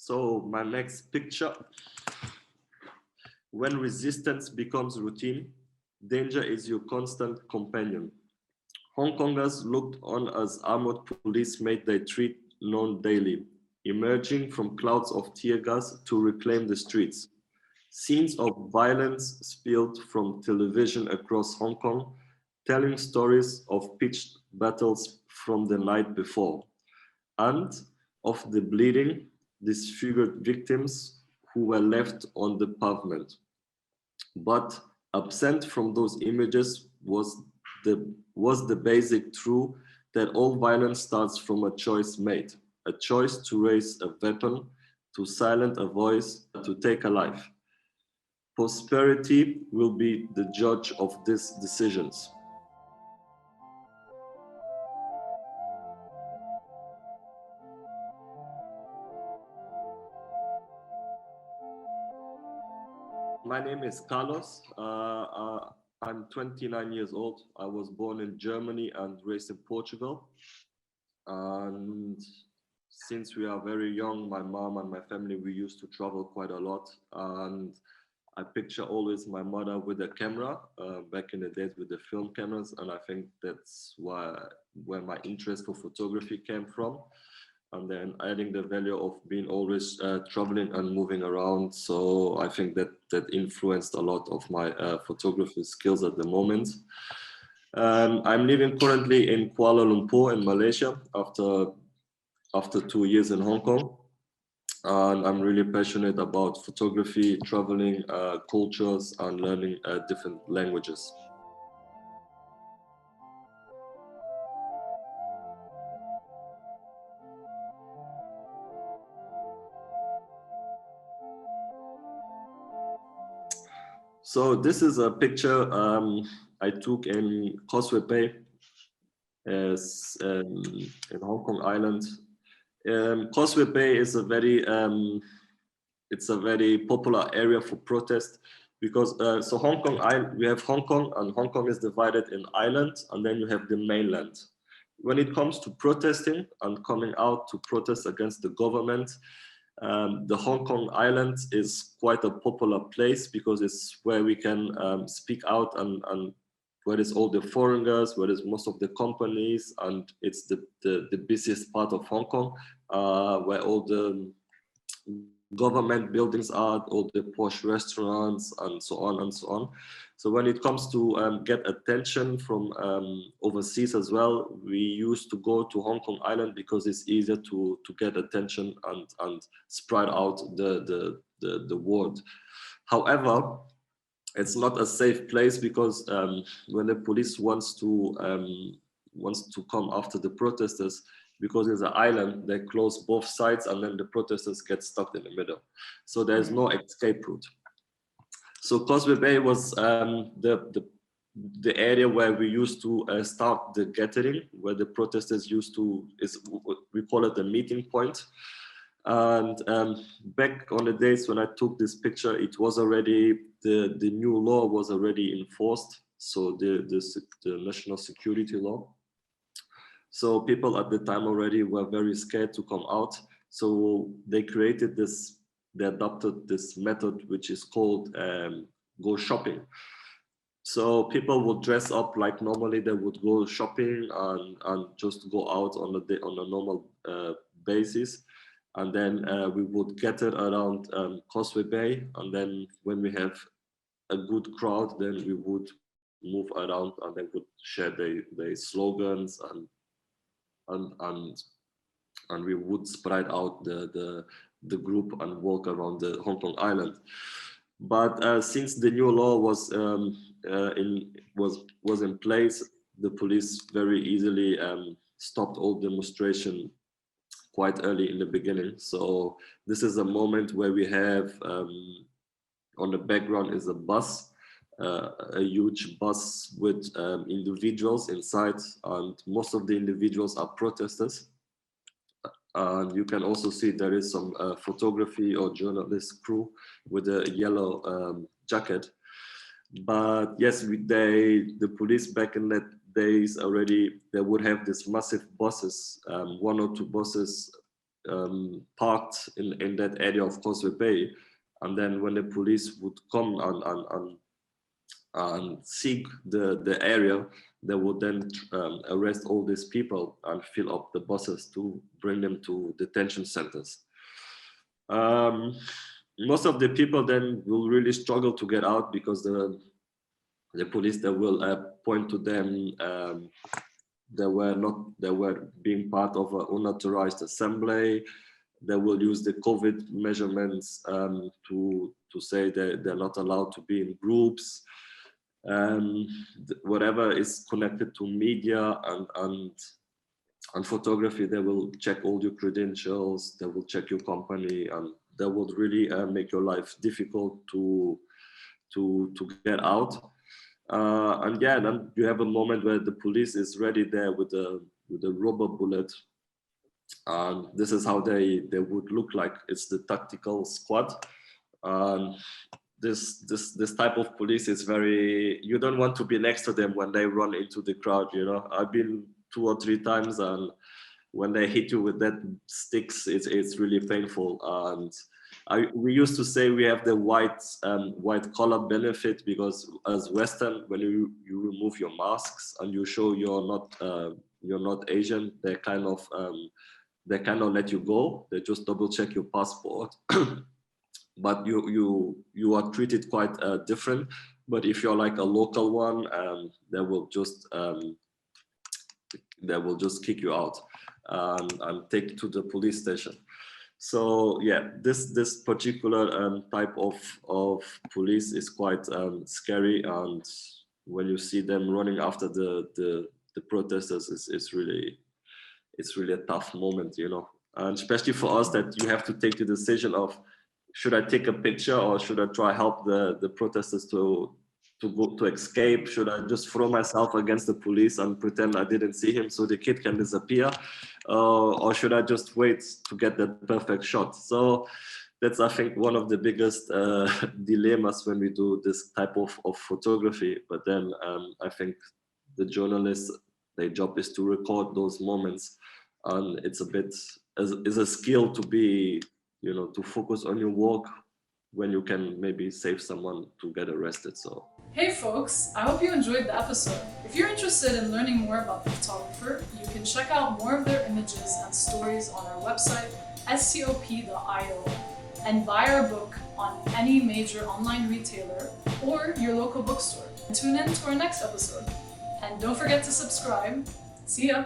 So my next picture, when resistance becomes routine, danger is your constant companion. Hong Kongers looked on as armored police made their threat known daily, emerging from clouds of tear gas to reclaim the streets. Scenes of violence spilled from television across Hong Kong, telling stories of pitched battles from the night before, and of the bleeding, disfigured victims who were left on the pavement. But absent from those images was the basic truth that all violence starts from a choice made, a choice to raise a weapon, to silence a voice, to take a life. Posterity will be the judge of these decisions. My name is Carlos. I'm 29 years old. I was born in Germany and raised in Portugal. And since we are very young, my mom and my family, we used to travel quite a lot. And I picture always my mother with a camera, back in the days with the film cameras. And I think that's where my interest for photography came from. And then adding the value of being always traveling and moving around. So I think that influenced a lot of my photography skills at the moment. I'm living currently in Kuala Lumpur in Malaysia after 2 years in Hong Kong. And I'm really passionate about photography, traveling, cultures, and learning different languages. So this is a picture I took in Causeway Bay as, in Hong Kong Island. Causeway Bay is it's a very popular area for protest because so Hong Kong we have Hong Kong, and Hong Kong is divided in islands, and then you have the mainland. When it comes to protesting and coming out to protest against the government, the Hong Kong Island is quite a popular place because it's where we can speak out and where there's all the foreigners, where there's most of the companies, and it's the busiest part of Hong Kong, where all the government buildings are, all the posh restaurants, and so on and so on. So when it comes to get attention from overseas as well, we used to go to Hong Kong Island because it's easier to get attention and spread out the word. However, it's not a safe place because when the police wants to come after the protesters, because it's an island, they close both sides and then the protesters get stuck in the middle. So there's no escape route. So Causeway Bay was the area where we used to start the gathering, where the protesters used to, we call it the meeting point. And back on the days when I took this picture, it was already, the new law was already enforced. So the national security law. So people at the time already were very scared to come out. So they created this, they adopted this method, which is called go shopping. So people would dress up like normally they would go shopping and just go out on a normal basis. And then we would gather around Causeway Bay. And then when we have a good crowd, then we would move around and they would share their slogans and we would spread out the group and walk around the Hong Kong Island. But since the new law was in place, the police very easily stopped all demonstration quite early in the beginning. So this is a moment where we have on the background is a bus, a huge bus with individuals inside, and most of the individuals are protesters. And you can also see there is some photography or journalist crew with a yellow jacket. But yes, the police back in that days already, they would have these massive buses, 1 or 2 buses parked in that area of Causeway Bay. And then when the police would come and seek the area, they would then arrest all these people and fill up the buses to bring them to detention centers. Most of the people then will really struggle to get out because the police, they will point to them. They were being part of an unauthorized assembly. They will use the COVID measurements to say that they're not allowed to be in groups. Whatever is connected to media and photography, they will check all your credentials, they will check your company, and they would really make your life difficult to get out. And yeah, then you have a moment where the police is ready there with a rubber bullet. And this is how they would look like. It's the tactical squad. This type of police is very, you don't want to be next to them when they run into the crowd, you know. I've been 2 or 3 times, and when they hit you with that sticks, it's really painful. And we used to say we have the white collar benefit, because as Western, when you remove your masks and you show you're not Asian, they kind of let you go. They just double check your passport. But you are treated quite different. But if you're like a local one, they will just kick you out and take you to the police station. So yeah, this particular type of police is quite scary, and when you see them running after the protesters, it's really a tough moment, you know. And especially for us, that you have to take the decision of, should I take a picture or should I try help the protesters to escape? Should I just throw myself against the police and pretend I didn't see him so the kid can disappear? Or should I just wait to get that perfect shot? So that's, I think, one of the biggest dilemmas when we do this type of photography. But then I think the journalists, their job is to record those moments. And it's a bit, is a skill to be, you know, to focus on your work when you can maybe save someone to get arrested. So hey folks, I hope you enjoyed the episode. If you're interested in learning more about the photographer, you can check out more of their images and stories on our website, scop.io, and buy our book on any major online retailer or your local bookstore. Tune in to our next episode. And don't forget to subscribe. See ya!